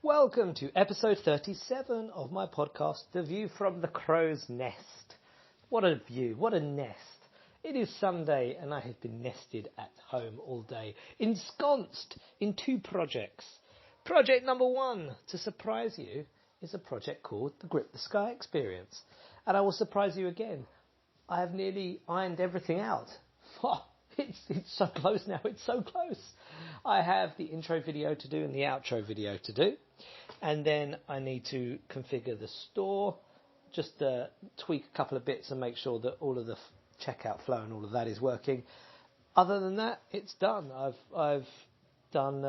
Welcome to episode 37 of my podcast, The View from the Crow's Nest. What a view, what a nest. It is Sunday and I have been nested at home all day, ensconced in two projects. Project number one, to surprise you, is a project called the Grip the Sky Experience. And I will surprise you again. I have nearly ironed everything out. It's so close now, it's so close. I have the intro video to do and the outro video to do. And then I need to configure the store, just tweak a couple of bits and make sure that all of the checkout flow and all of that is working. Other than that, it's done. I've done,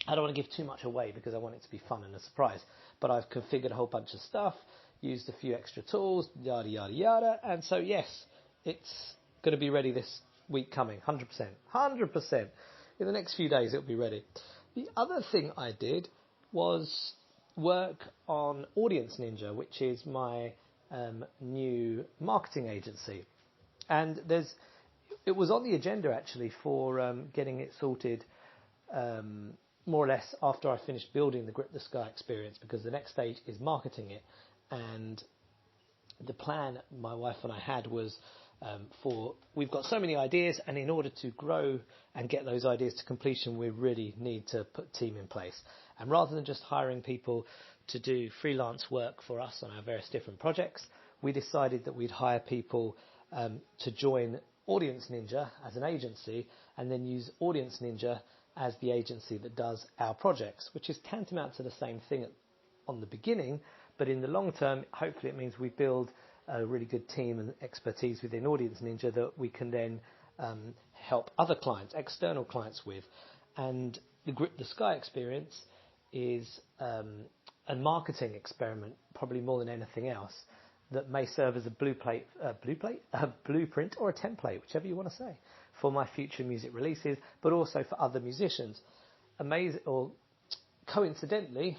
I don't want to give too much away because I want it to be fun and a surprise, but I've configured a whole bunch of stuff, used a few extra tools, yada, yada, yada. And so, yes, it's going to be ready this week coming, 100%. 100%. In the next few days, it'll be ready. The other thing I did was work on Audience Ninja, which is my new marketing agency. And it was on the agenda, actually, for getting it sorted more or less after I finished building the Grip the Sky experience, because the next stage is marketing it. And the plan my wife and I had was we've got so many ideas, and in order to grow and get those ideas to completion, we really need to put a team in place. And rather than just hiring people to do freelance work for us on our various different projects, we decided that we'd hire people to join Audience Ninja as an agency, and then use Audience Ninja as the agency that does our projects, which is tantamount to the same thing on the beginning, but in the long term, hopefully it means we build a really good team and expertise within Audience Ninja that we can then help other clients, external clients with. And the Grip the Sky experience is a marketing experiment, probably more than anything else, that may serve as a blueprint or a template, whichever you want to say, for my future music releases, but also for other musicians. Amazing, or coincidentally,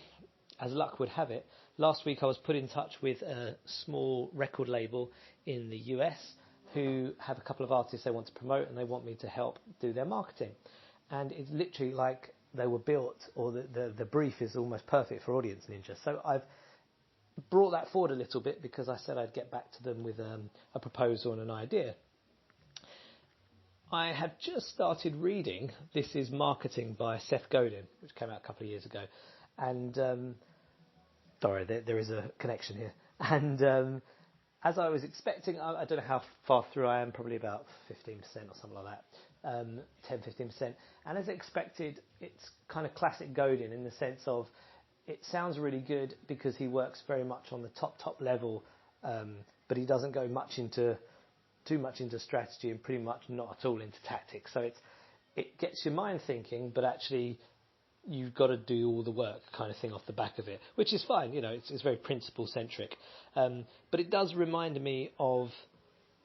as luck would have it, last week I was put in touch with a small record label in the US who have a couple of artists they want to promote, and they want me to help do their marketing. And it's literally like they were built, or the brief is almost perfect for Audience Ninja. So I've brought that forward a little bit because I said I'd get back to them with a proposal and an idea. I have just started reading This Is Marketing by Seth Godin, which came out a couple of years ago. And sorry, there is a connection here. And as I was expecting, I don't know how far through I am, probably about 15% or something like that, 10-15%. And as expected, it's kind of classic Godin in the sense of it sounds really good because he works very much on the top level, but he doesn't go too much into strategy and pretty much not at all into tactics. So it gets your mind thinking, but actually you've got to do all the work kind of thing off the back of it, which is fine. You know, it's very principle centric. But it does remind me of,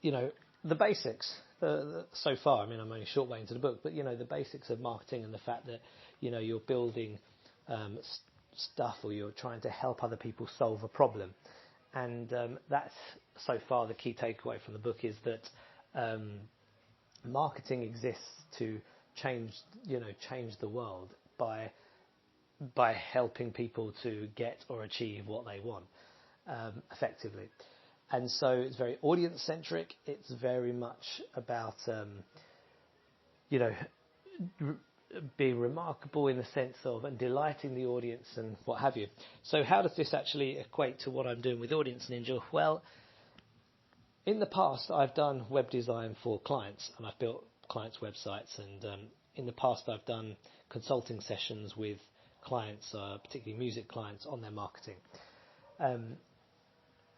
the basics so far. I mean, I'm only short way into the book, but, the basics of marketing and the fact that, you're building stuff, or you're trying to help other people solve a problem. And that's so far the key takeaway from the book, is that marketing exists to change the world by helping people to get or achieve what they want effectively. And so it's very audience centric. It's very much about being remarkable in the sense of, and delighting the audience and what have you. So how does this actually equate to what I'm doing with Audience Ninja? Well, in the past I've done web design for clients, and I've built clients' websites, and in the past I've done consulting sessions with clients, particularly music clients, on their marketing.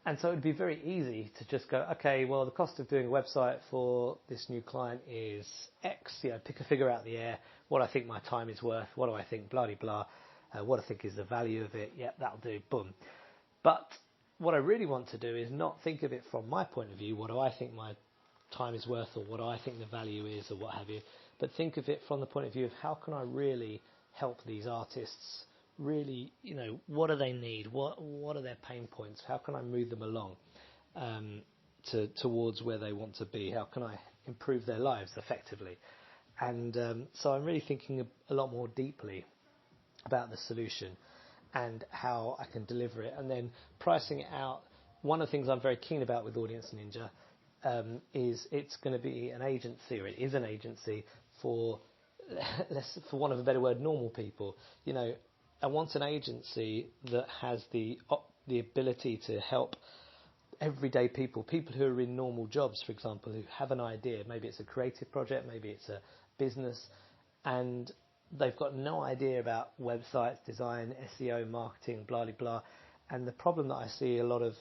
And so it would be very easy to just go, okay, well, the cost of doing a website for this new client is X, pick a figure out the air, what I think my time is worth, what do I think, blah, blah, blah, what I think is the value of it, that'll do, boom. But what I really want to do is not think of it from my point of view, what do I think my time is worth, or what do I think the value is, or what have you, but think of it from the point of view of how can I really help these artists really, what do they need? What are their pain points? How can I move them along towards where they want to be? How can I improve their lives effectively? And so I'm really thinking a lot more deeply about the solution. and how I can deliver it, and then pricing it out. One of the things I'm very keen about with Audience Ninja is it's going to be an agency, or it is an agency for, for want of a better word, normal people. You know, I want an agency that has the ability to help everyday people who are in normal jobs, for example, who have an idea. Maybe it's a creative project, maybe it's a business, and they've got no idea about websites, design, SEO, marketing, blah, blah, blah. And the problem that I see a lot of,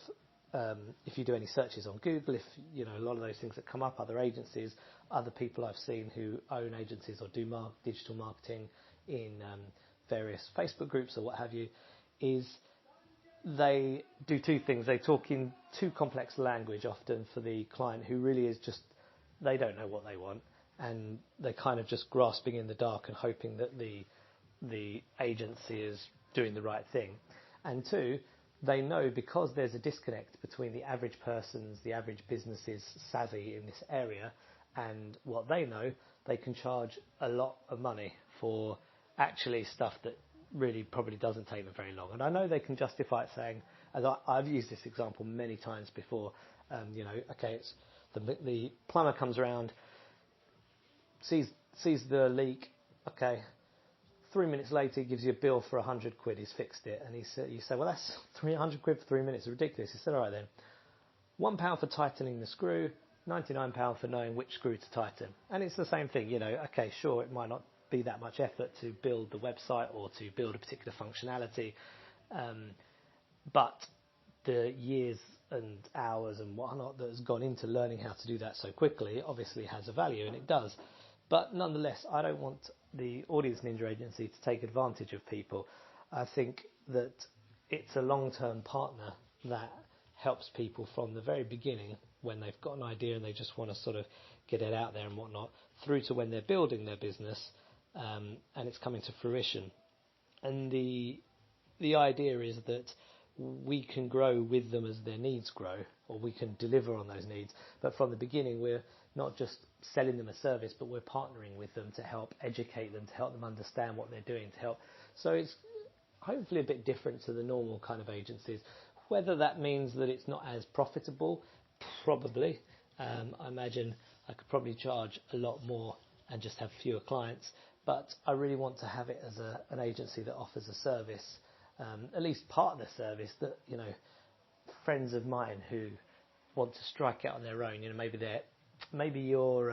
if you do any searches on Google, if you know a lot of those things that come up, other agencies, other people I've seen who own agencies or do digital marketing in various Facebook groups or what have you, is they do two things. They talk in too complex language often for the client, who really is just, they don't know what they want, and they're kind of just grasping in the dark and hoping that the agency is doing the right thing. And two, they know, because there's a disconnect between the average person's, the average business's savvy in this area and what they know, they can charge a lot of money for actually stuff that really probably doesn't take them very long. And I know they can justify it, saying, as I've used this example many times before, you know, okay, it's the plumber comes around, sees the leak, okay, 3 minutes later he gives you a bill for 100 quid, he's fixed it, and you say, well, that's 300 quid for 3 minutes, it's ridiculous. He said, all right then, £1 for tightening the screw, £99 for knowing which screw to tighten. And it's the same thing, you know, okay, sure, it might not be that much effort to build the website or to build a particular functionality, but the years and hours and whatnot that has gone into learning how to do that so quickly obviously has a value, and it does. But nonetheless, I don't want the Audience Ninja agency to take advantage of people. I think that it's a long-term partner that helps people from the very beginning, when they've got an idea and they just want to sort of get it out there and whatnot, through to when they're building their business, and it's coming to fruition. And the idea is that we can grow with them as their needs grow, or we can deliver on those needs. But from the beginning, we're not just selling them a service, but we're partnering with them to help educate them, to help them understand what they're doing, to help. So it's hopefully a bit different to the normal kind of agencies. Whether that means that it's not as profitable, probably. I imagine I could probably charge a lot more and just have fewer clients. But I really want to have it as an agency that offers a service, at least part of the service that, you know, friends of mine who want to strike out on their own, you know, maybe you're,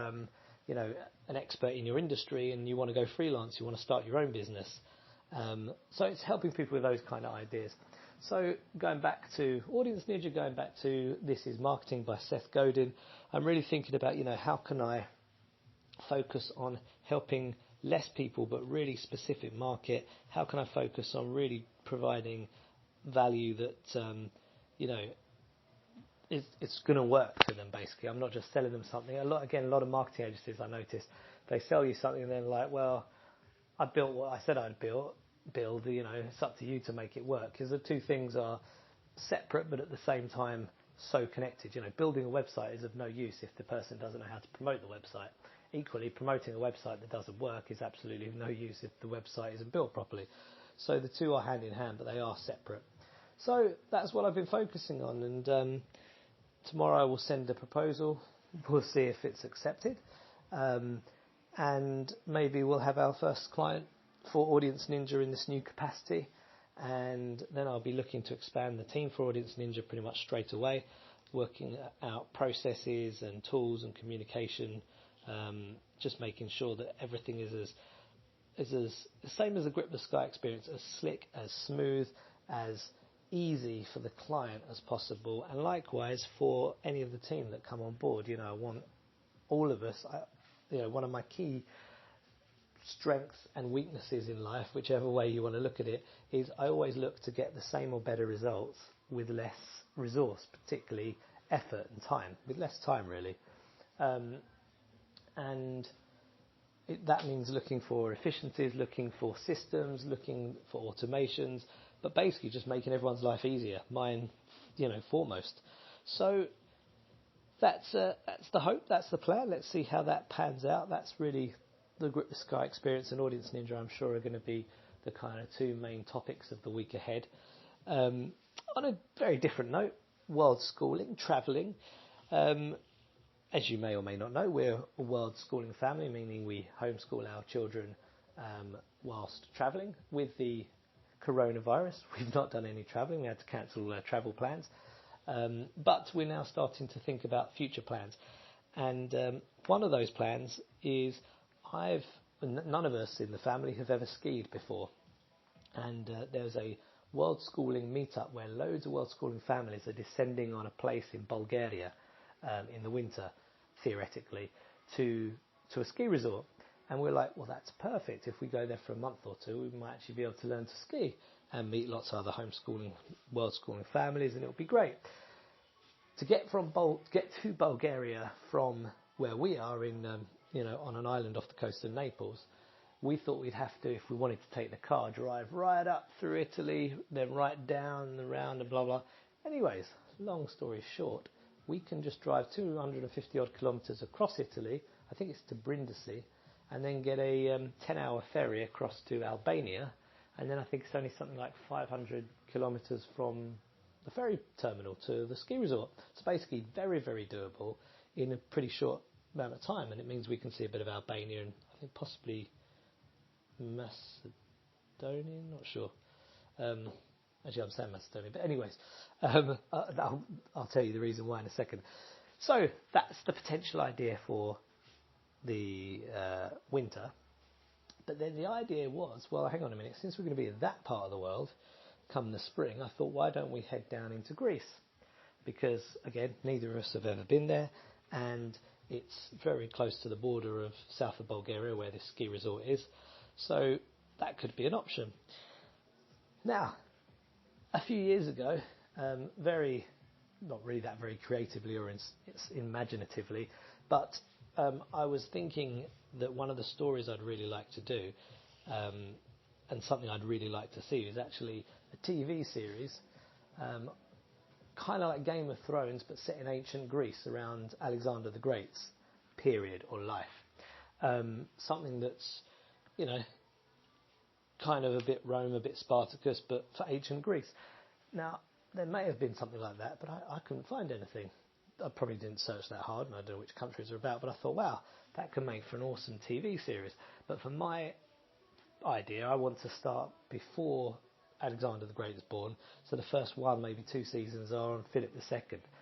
you know, an expert in your industry and you want to go freelance, you want to start your own business. So it's helping people with those kind of ideas. So going back to Audience Ninja, going back to This is Marketing by Seth Godin, I'm really thinking about, you know, how can I focus on helping less people but really specific market? How can I focus on really providing value that, you know, it's going to work to them, basically. I'm not just selling them something. A lot of marketing agencies, I noticed, they sell you something and then like, well, I built what I said I'd build, you know, it's up to you to make it work. Because the two things are separate but at the same time so connected. You know, building a website is of no use if the person doesn't know how to promote the website. Equally, promoting a website that doesn't work is absolutely of no use if the website isn't built properly. So the two are hand in hand, but they are separate. So that's what I've been focusing on, and tomorrow I will send a proposal. We'll see if it's accepted, and maybe we'll have our first client for Audience Ninja in this new capacity, and then I'll be looking to expand the team for Audience Ninja pretty much straight away, working out processes and tools and communication, just making sure that everything is as same as the Grip the Sky experience, as slick, as smooth, as easy for the client as possible, and likewise for any of the team that come on board. You know, I want all of us, you know, one of my key strengths and weaknesses in life, whichever way you want to look at it, is I always look to get the same or better results with less resource, particularly effort and time, with less time really. And that means looking for efficiencies, looking for systems, looking for automations, but basically just making everyone's life easier, mine, you know, foremost. So that's the hope, that's the plan. Let's see how that pans out. That's really the Grip the Sky experience, and Audience Ninja, I'm sure, are going to be the kind of two main topics of the week ahead. On a very different note, world schooling, travelling. As you may or may not know, we're a world schooling family, meaning we homeschool our children whilst travelling. With the coronavirus, we've not done any travelling. We had to cancel all our travel plans. But we're now starting to think about future plans. And one of those plans is none of us in the family have ever skied before. And there's a world schooling meetup where loads of world schooling families are descending on a place in Bulgaria in the winter, theoretically, to a ski resort. And we're like, well, that's perfect. If we go there for a month or two, we might actually be able to learn to ski and meet lots of other homeschooling, world schooling families, and it'll be great. To get to Bulgaria from where we are in, on an island off the coast of Naples, we thought we'd have to, if we wanted to take the car, drive right up through Italy, then right down, around, and blah, blah. Anyways, long story short, we can just drive 250 odd kilometres across Italy, I think it's to Brindisi, and then get a 10-hour ferry across to Albania, and then I think it's only something like 500 kilometres from the ferry terminal to the ski resort. It's basically very, very doable in a pretty short amount of time, and it means we can see a bit of Albania and I think possibly Macedonian, not sure. Actually, I'm saying Macedonia, but anyways, I'll tell you the reason why in a second. So that's the potential idea for the winter. But then the idea was, well, hang on a minute, since we're going to be in that part of the world come the spring, I thought, why don't we head down into Greece? Because, again, neither of us have ever been there, and it's very close to the border of south of Bulgaria where this ski resort is. So that could be an option. Now, a few years ago, not really that very creatively or imaginatively, but I was thinking that one of the stories I'd really like to do, and something I'd really like to see, is actually a TV series, kind of like Game of Thrones, but set in ancient Greece around Alexander the Great's period or life. Something that's, kind of a bit Rome, a bit Spartacus, but for ancient Greece. Now, there may have been something like that, but I couldn't find anything. I probably didn't search that hard, and I don't know which countries are about, but I thought, wow, that could make for an awesome TV series. But for my idea, I want to start before Alexander the Great is born, so the first one, maybe 2 seasons are on Philip II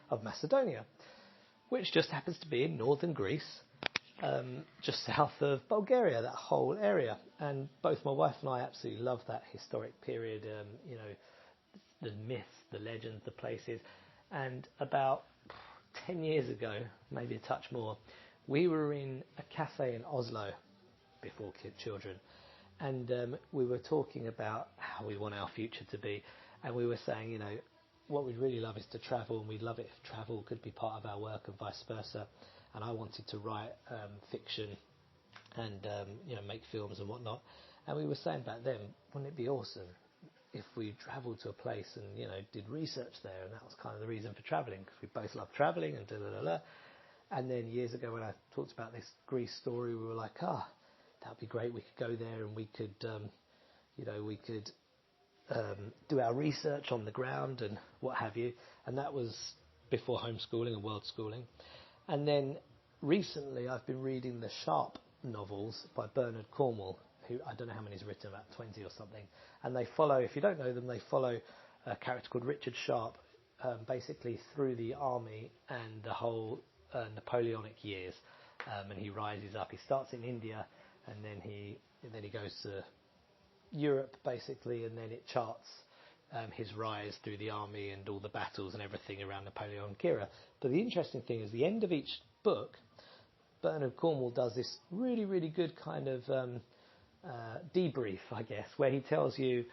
of Macedonia, which just happens to be in northern Greece, just south of Bulgaria, that whole area. And both my wife and I absolutely love that historic period, the myths, the legends, the places. And about 10 years ago, maybe a touch more, we were in a cafe in Oslo before children, and we were talking about how we want our future to be, and we were saying, what we'd really love is to travel, and we'd love it if travel could be part of our work and vice versa. And I wanted to write fiction and make films and whatnot. And we were saying back then, wouldn't it be awesome if we travelled to a place and did research there? And that was kind of the reason for travelling, because we both love travelling and da. And then years ago, when I talked about this Greece story, we were like, that'd be great. We could go there and we could do our research on the ground and what have you. And that was before homeschooling and world schooling. And then recently I've been reading the Sharp novels by Bernard Cornwell, who I don't know how many he's written, about 20 or something. And they follow, if you don't know them, they follow a character called Richard Sharp, basically through the army and the whole Napoleonic years. And he rises up. He starts in India, and then he goes to Europe, basically, and then it charts his rise through the army and all the battles and everything around Napoleonic era. But the interesting thing is, the end of each book, Bernard Cornwell does this really, really good kind of debrief, I guess, where he tells you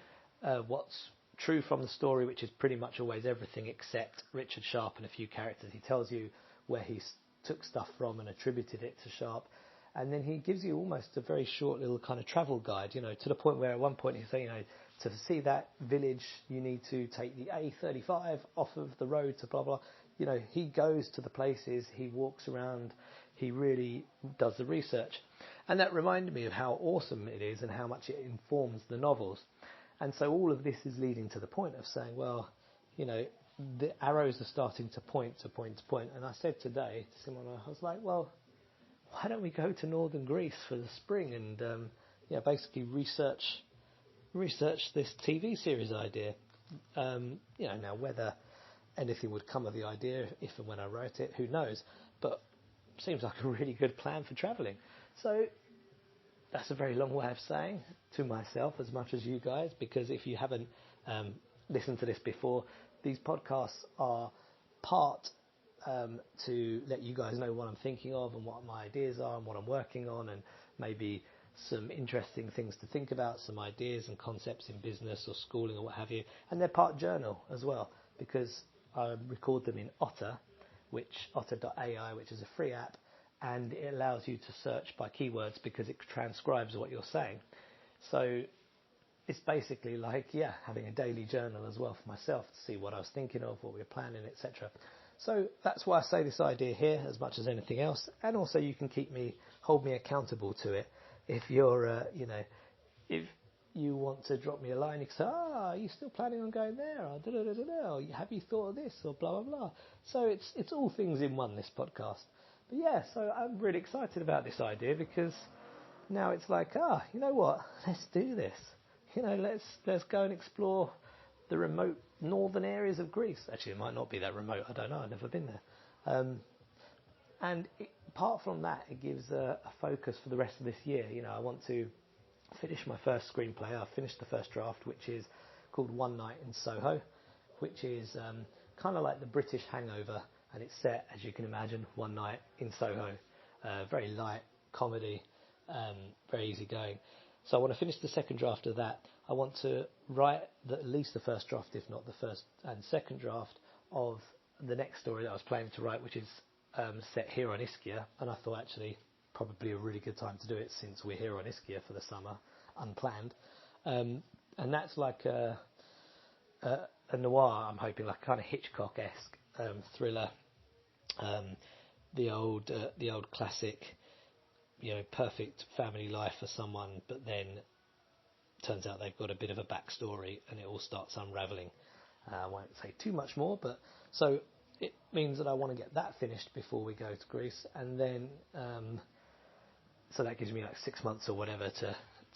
what's true from the story, which is pretty much always everything except Richard Sharp and a few characters. He tells you where he took stuff from and attributed it to Sharp. And then he gives you almost a very short little kind of travel guide, to the point where at one point he's saying, to see that village, you need to take the A35 off of the road to blah, blah. He goes to the places, he walks around, he really does the research. And that reminded me of how awesome it is and how much it informs the novels. And so all of this is leading to the point of saying, well, the arrows are starting to point to point to point. And I said today to someone, I was like, well, why don't we go to northern Greece for the spring and basically research this TV series idea. Now whether anything would come of the idea if and when I wrote it, who knows? But seems like a really good plan for travelling. So that's a very long way of saying to myself as much as you guys, because if you haven't listened to this before, these podcasts are part to let you guys know what I'm thinking of and what my ideas are and what I'm working on, and maybe some interesting things to think about, some ideas and concepts in business or schooling or what have you. And they're part journal as well, because I record them in Otter, otter.ai, which is a free app, and it allows you to search by keywords because it transcribes what you're saying. So it's basically like, having a daily journal as well for myself to see what I was thinking of, what we were planning, etc. So that's why I say this idea here as much as anything else. And also you can hold me accountable to it. If you're, if you want to drop me a line, you can say, are you still planning on going there? Or or have you thought of this? Or blah, blah, blah. So it's all things in one, this podcast. But so I'm really excited about this idea, because now it's like, you know what? Let's do this. Let's go and explore the remote northern areas of Greece. Actually, it might not be that remote. I don't know. I've never been there. And apart from that, it gives a focus for the rest of this year. I want to finish my first screenplay. I've finished the first draft, which is called One Night in Soho, which is kind of like the British Hangover, and it's set, as you can imagine, one night in Soho. Very light comedy, very easy going. So I want to finish the second draft of that. I want to write at least the first draft, if not the first and second draft, of the next story that I was planning to write, which is set here on Ischia. And I thought actually probably a really good time to do it, since we're here on Ischia for the summer, unplanned. And that's like a noir, I'm hoping, like kind of Hitchcock-esque thriller. The old classic, perfect family life for someone, but then turns out they've got a bit of a backstory and it all starts unravelling. I won't say too much more, but so it means that I want to get that finished before we go to Greece, and then so that gives me like 6 months or whatever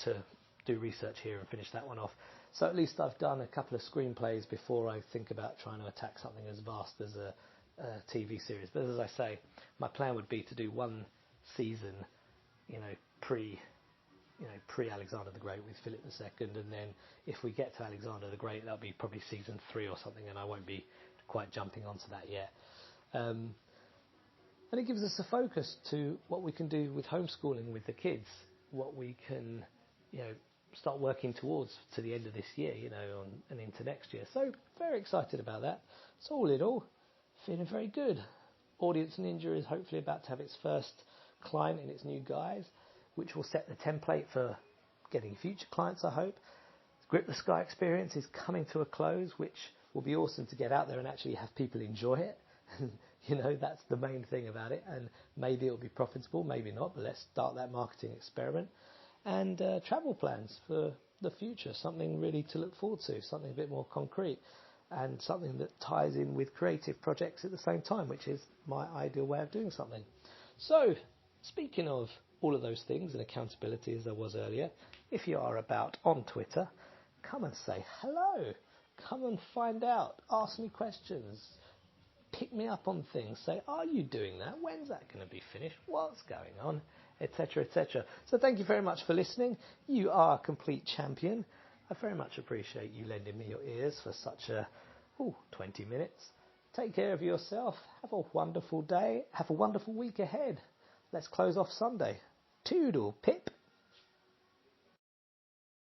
to do research here and finish that one off. So at least I've done a couple of screenplays before I think about trying to attack something as vast as a TV series. But as I say, my plan would be to do one season, pre Alexander the Great with Philip II, and then if we get to Alexander the Great, that'll be probably season 3 or something, and I won't be quite jumping onto that yet. And it gives us a focus to what we can do with homeschooling with the kids, what we can, start working towards to the end of this year, and into next year. So very excited about that. So all in all, feeling very good. Audience Ninja is hopefully about to have its first client in its new guise, which will set the template for getting future clients, I hope. Grip the Sky experience is coming to a close, which will be awesome to get out there and actually have people enjoy it. That's the main thing about it, and maybe it'll be profitable, maybe not, but let's start that marketing experiment. And travel plans for the future, something really to look forward to, something a bit more concrete, and something that ties in with creative projects at the same time, which is my ideal way of doing something. So, speaking of all of those things and accountability, as I was earlier, if you are about on Twitter, come and say hello. Come and find out. Ask me questions. Pick me up on things. Say, are you doing that? When's that going to be finished? What's going on? Etc, etc. So thank you very much for listening. You are a complete champion. I very much appreciate you lending me your ears for such 20 minutes. Take care of yourself. Have a wonderful day. Have a wonderful week ahead. Let's close off Sunday. Toodle pip.